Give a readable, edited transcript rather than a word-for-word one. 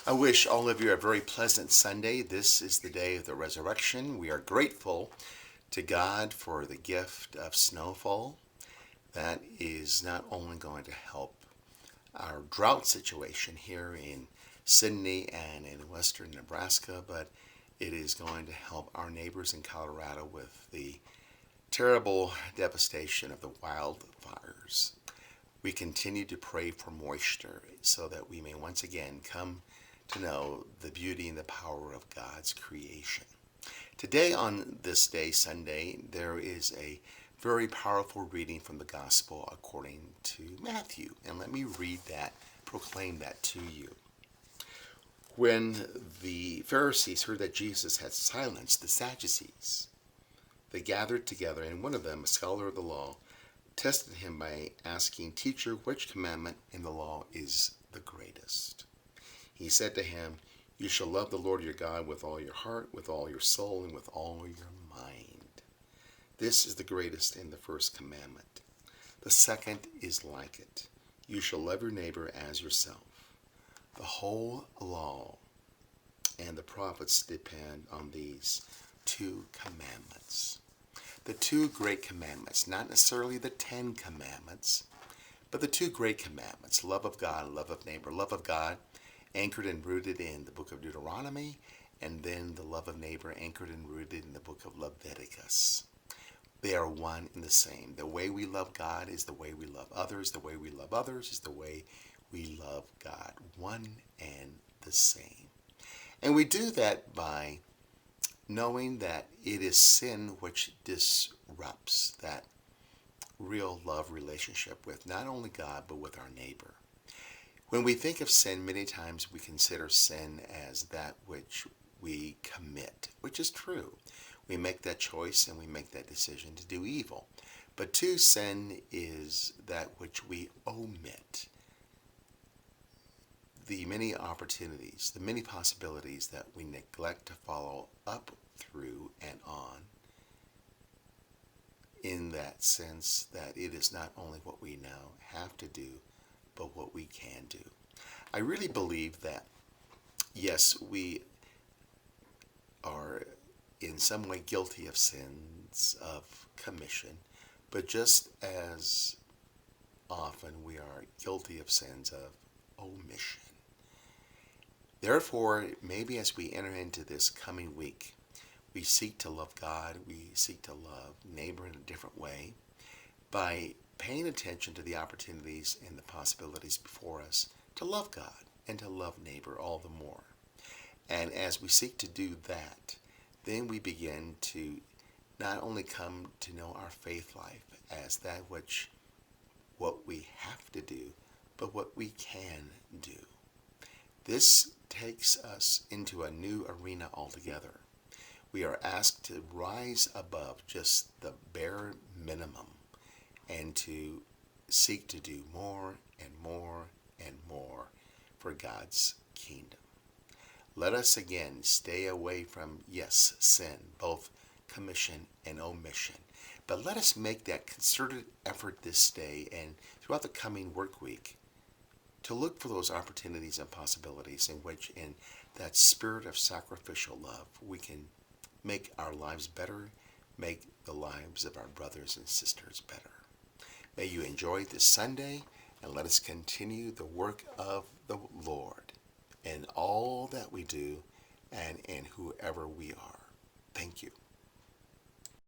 I wish all of you a very pleasant Sunday. This is the day of the resurrection. We are grateful to God for the gift of snowfall that is not only going to help our drought situation here in Sydney and in western Nebraska, but it is going to help our neighbors in Colorado with the terrible devastation of the wildfires. We continue to pray for moisture so that we may once again come to know the beauty and the power of God's creation. Today, on this day, Sunday, there is a very powerful reading from the Gospel according to Matthew. And let me read that, proclaim that to you. When the Pharisees heard that Jesus had silenced the Sadducees, they gathered together, and one of them, a scholar of the law, tested him by asking, "Teacher, which commandment in the law is the greatest?" He said to him, "You shall love the Lord your God with all your heart, with all your soul, and with all your mind. This is the greatest and the first commandment. The second is like it. You shall love your neighbor as yourself. The whole law and the prophets depend on these two commandments." The two great commandments, not necessarily the 10 commandments, but the two great commandments, love of God and love of neighbor. Love of God anchored and rooted in the book of Deuteronomy, and then the love of neighbor anchored and rooted in the book of Leviticus. They are one and the same. The way we love God is the way we love others. The way we love others is the way we love God. One and the same. And we do that by knowing that it is sin which disrupts that real love relationship with not only God, but with our neighbor. When we think of sin, many times we consider sin as that which we commit, which is true. We make that choice and we make that decision to do evil. But too, sin is that which we omit. The many opportunities, the many possibilities that we neglect to follow up through and on, in that sense that it is not only what we now have to do, but what we can do. I really believe that, yes, we are in some way guilty of sins of commission, but just as often we are guilty of sins of omission. Therefore, maybe as we enter into this coming week, we seek to love God, we seek to love neighbor in a different way by paying attention to the opportunities and the possibilities before us to love God and to love neighbor all the more. And as we seek to do that, then we begin to not only come to know our faith life as that which what we have to do, but what we can do. This takes us into a new arena altogether. We are asked to rise above just the bare minimum and to seek to do more and more and more for God's kingdom. Let us again stay away from, yes, sin, both commission and omission. But let us make that concerted effort this day and throughout the coming work week to look for those opportunities and possibilities in which, in that spirit of sacrificial love, we can make our lives better, make the lives of our brothers and sisters better. May you enjoy this Sunday, and let us continue the work of the Lord in all that we do and in whoever we are. Thank you.